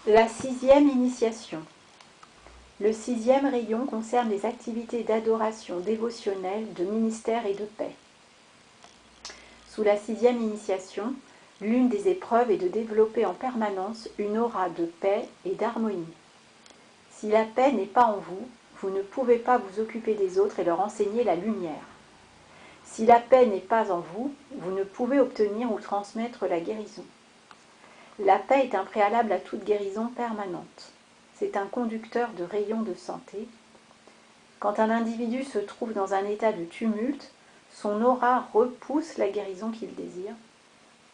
La sixième initiation. Le sixième rayon concerne les activités d'adoration dévotionnelle, de ministère et de paix. Sous la sixième initiation, l'une des épreuves est de développer en permanence une aura de paix et d'harmonie. Si la paix n'est pas en vous, vous ne pouvez pas vous occuper des autres et leur enseigner la lumière. Si la paix n'est pas en vous, vous ne pouvez obtenir ou transmettre la guérison. La paix est un préalable à toute guérison permanente. C'est un conducteur de rayons de santé. Quand un individu se trouve dans un état de tumulte, son aura repousse la guérison qu'il désire,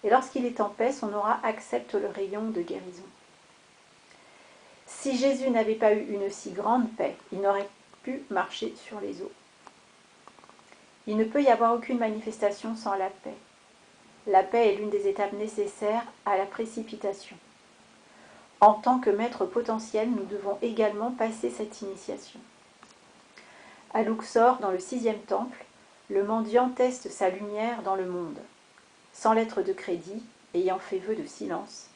et lorsqu'il est en paix, son aura accepte le rayon de guérison. Si Jésus n'avait pas eu une si grande paix, il n'aurait pu marcher sur les eaux. Il ne peut y avoir aucune manifestation sans la paix. La paix est l'une des étapes nécessaires à la précipitation. En tant que maître potentiel, nous devons également passer cette initiation. À Luxor, dans le sixième temple, le mendiant teste sa lumière dans le monde. Sans lettre de crédit, ayant fait vœu de silence,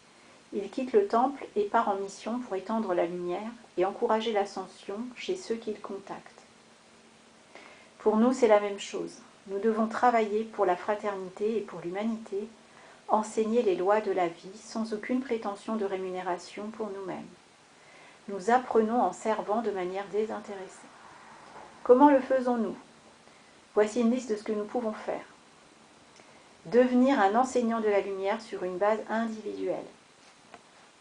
il quitte le temple et part en mission pour étendre la lumière et encourager l'ascension chez ceux qu'il contacte. Pour nous, c'est la même chose. Nous devons travailler pour la fraternité et pour l'humanité, enseigner les lois de la vie sans aucune prétention de rémunération pour nous-mêmes. Nous apprenons en servant de manière désintéressée. Comment le faisons-nous? Voici une liste de ce que nous pouvons faire. Devenir un enseignant de la lumière sur une base individuelle.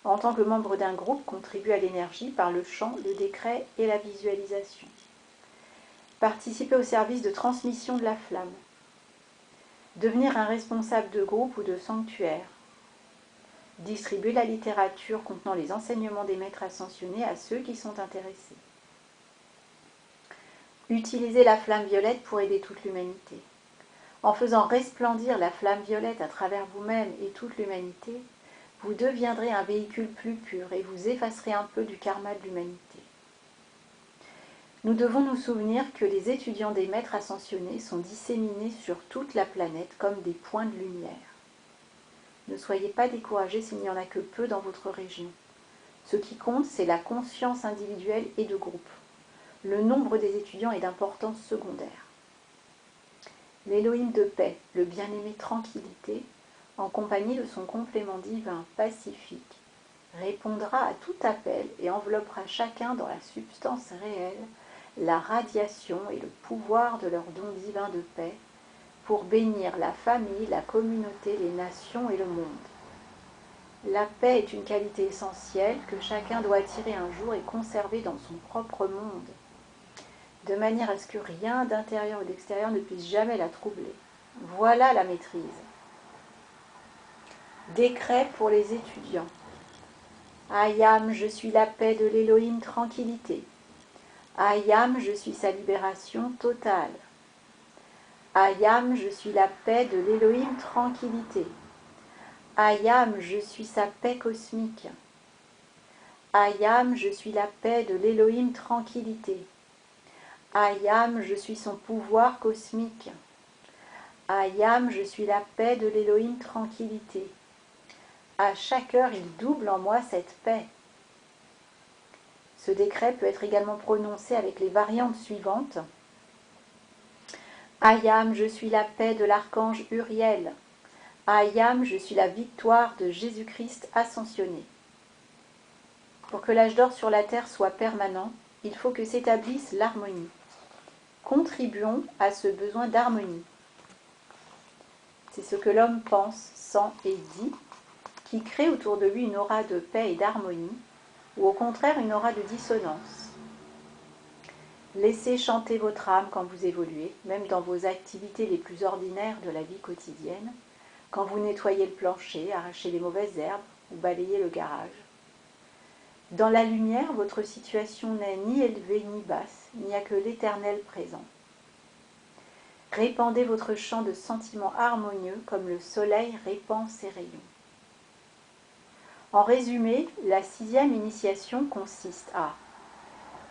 En tant que membre d'un groupe, contribuer à l'énergie par le chant, le décret et la visualisation. Participer au service de transmission de la flamme. Devenir un responsable de groupe ou de sanctuaire. Distribuer la littérature contenant les enseignements des maîtres ascensionnés à ceux qui sont intéressés. Utiliser la flamme violette pour aider toute l'humanité. En faisant resplendir la flamme violette à travers vous-même et toute l'humanité, vous deviendrez un véhicule plus pur et vous effacerez un peu du karma de l'humanité. Nous devons nous souvenir que les étudiants des maîtres ascensionnés sont disséminés sur toute la planète comme des points de lumière. Ne soyez pas découragés s'il n'y en a que peu dans votre région. Ce qui compte, c'est la conscience individuelle et de groupe. Le nombre des étudiants est d'importance secondaire. L'Élohim de paix, le bien-aimé tranquillité, en compagnie de son complément divin pacifique, répondra à tout appel et enveloppera chacun dans la substance réelle, la radiation et le pouvoir de leur don divin de paix, pour bénir la famille, la communauté, les nations et le monde. La paix est une qualité essentielle que chacun doit attirer un jour et conserver dans son propre monde, de manière à ce que rien d'intérieur ou d'extérieur ne puisse jamais la troubler. Voilà la maîtrise. Décret pour les étudiants. Ayam, je suis la paix de l'Élohim tranquillité. Ayam, je suis sa libération totale. Ayam, je suis la paix de l'Élohim tranquillité. Ayam, je suis sa paix cosmique. Ayam, je suis la paix de l'Élohim tranquillité. Ayam, je suis son pouvoir cosmique. Ayam, je suis la paix de l'Élohim tranquillité. À chaque heure, il double en moi cette paix. Ce décret peut être également prononcé avec les variantes suivantes. Ayam, je suis la paix de l'archange Uriel. Ayam, je suis la victoire de Jésus-Christ ascensionné. Pour que l'âge d'or sur la terre soit permanent, il faut que s'établisse l'harmonie. Contribuons à ce besoin d'harmonie. C'est ce que l'homme pense, sent et dit, qui crée autour de lui une aura de paix et d'harmonie, ou au contraire une aura de dissonance. Laissez chanter votre âme quand vous évoluez, même dans vos activités les plus ordinaires de la vie quotidienne, quand vous nettoyez le plancher, arrachez les mauvaises herbes ou balayez le garage. Dans la lumière, votre situation n'est ni élevée ni basse, il n'y a que l'éternel présent. Répandez votre champ de sentiments harmonieux comme le soleil répand ses rayons. En résumé, la sixième initiation consiste à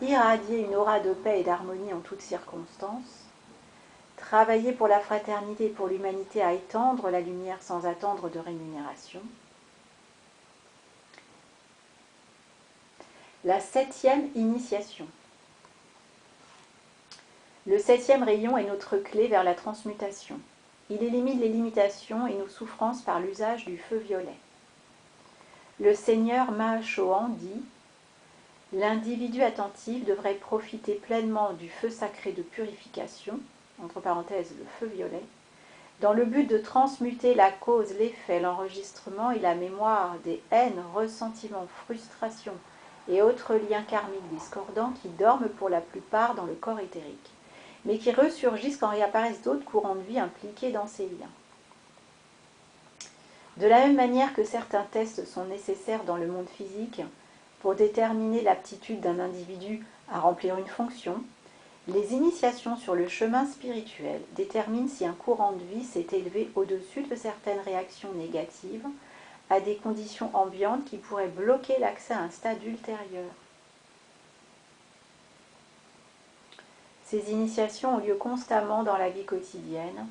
irradier une aura de paix et d'harmonie en toutes circonstances, travailler pour la fraternité et pour l'humanité à étendre la lumière sans attendre de rémunération, La 7e initiation. Le 7e rayon est notre clé vers la transmutation. Il élimine les limitations et nos souffrances par l'usage du feu violet. Le Seigneur Mahachohan dit « L'individu attentif devrait profiter pleinement du feu sacré de purification, entre parenthèses le feu violet, dans le but de transmuter la cause, l'effet, l'enregistrement et la mémoire des haines, ressentiments, frustrations et autres liens karmiques discordants qui dorment pour la plupart dans le corps éthérique, mais qui ressurgissent quand réapparaissent d'autres courants de vie impliqués dans ces liens. De la même manière que certains tests sont nécessaires dans le monde physique pour déterminer l'aptitude d'un individu à remplir une fonction, les initiations sur le chemin spirituel déterminent si un courant de vie s'est élevé au-dessus de certaines réactions négatives à des conditions ambiantes qui pourraient bloquer l'accès à un stade ultérieur. Ces initiations ont lieu constamment dans la vie quotidienne,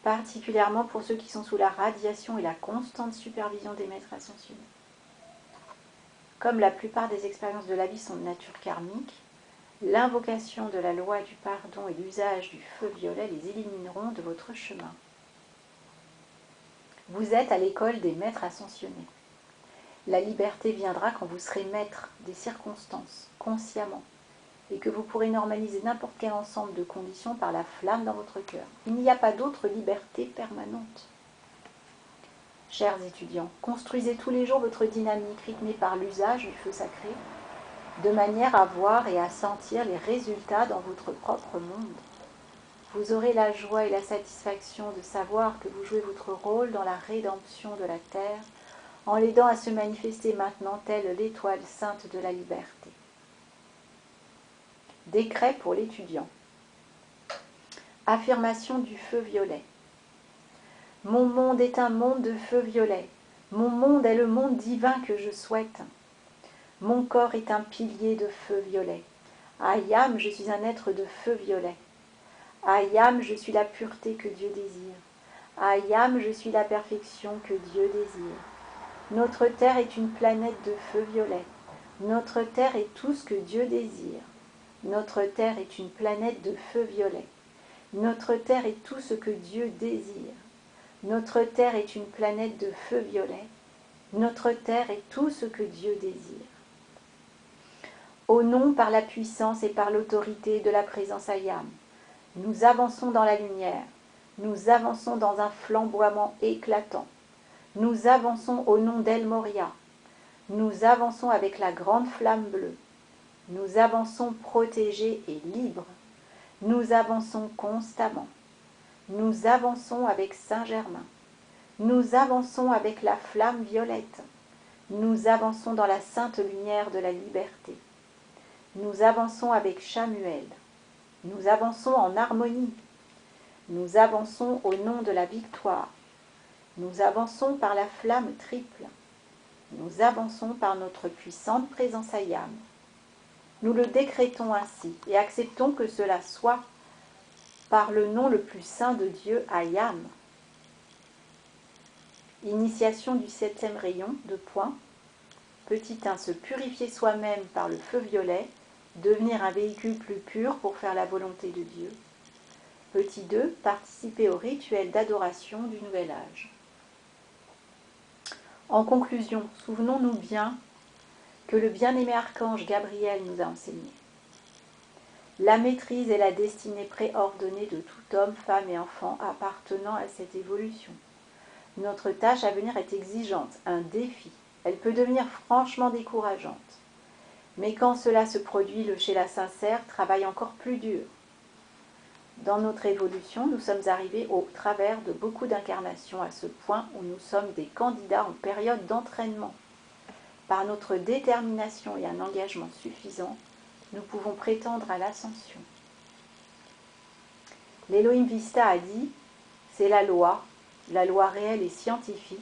particulièrement pour ceux qui sont sous la radiation et la constante supervision des maîtres ascensionnés. Comme la plupart des expériences de la vie sont de nature karmique, l'invocation de la loi du pardon et l'usage du feu violet les élimineront de votre chemin. Vous êtes à l'école des maîtres ascensionnés. La liberté viendra quand vous serez maître des circonstances, consciemment, et que vous pourrez normaliser n'importe quel ensemble de conditions par la flamme dans votre cœur. Il n'y a pas d'autre liberté permanente. Chers étudiants, construisez tous les jours votre dynamique rythmée par l'usage du feu sacré, de manière à voir et à sentir les résultats dans votre propre monde. Vous aurez la joie et la satisfaction de savoir que vous jouez votre rôle dans la rédemption de la terre, en l'aidant à se manifester maintenant telle l'étoile sainte de la liberté. Décret pour l'étudiant. Affirmation du feu violet. Mon monde est un monde de feu violet. Mon monde est le monde divin que je souhaite. Mon corps est un pilier de feu violet. Ayam, je suis un être de feu violet. Ayam, je suis la pureté que Dieu désire. Ayam, je suis la perfection que Dieu désire. Notre terre est une planète de feu violet. Notre terre est tout ce que Dieu désire. Notre terre est une planète de feu violet. Notre terre est tout ce que Dieu désire. Notre terre est une planète de feu violet. Notre terre est tout ce que Dieu désire. Au nom, par la puissance et par l'autorité de la présence Ayam, nous avançons dans la lumière. Nous avançons dans un flamboiement éclatant. Nous avançons au nom d'El Moria. Nous avançons avec la grande flamme bleue. Nous avançons protégés et libres. Nous avançons constamment. Nous avançons avec Saint-Germain. Nous avançons avec la flamme violette. Nous avançons dans la sainte lumière de la liberté. Nous avançons avec Chamuel. Nous avançons en harmonie. Nous avançons au nom de la victoire. Nous avançons par la flamme triple. Nous avançons par notre puissante présence Ayam. Nous le décrétons ainsi et acceptons que cela soit par le nom le plus saint de Dieu, Ayam. Initiation du 7e rayon, 2 points. Petit 1, se purifier soi-même par le feu violet, devenir un véhicule plus pur pour faire la volonté de Dieu. Petit 2, participer au rituel d'adoration du nouvel âge. En conclusion, souvenons-nous bien que le bien-aimé archange Gabriel nous a enseigné. La maîtrise et la destinée préordonnée de tout homme, femme et enfant appartenant à cette évolution. Notre tâche à venir est exigeante, un défi. Elle peut devenir franchement décourageante. Mais quand cela se produit, le Sheela sincère travaille encore plus dur. Dans notre évolution, nous sommes arrivés au travers de beaucoup d'incarnations à ce point où nous sommes des candidats en période d'entraînement. Par notre détermination et un engagement suffisant, nous pouvons prétendre à l'ascension. L'Elohim Vista a dit, c'est la loi réelle et scientifique,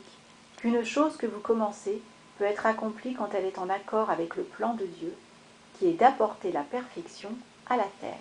qu'une chose que vous commencez peut être accomplie quand elle est en accord avec le plan de Dieu, qui est d'apporter la perfection à la terre.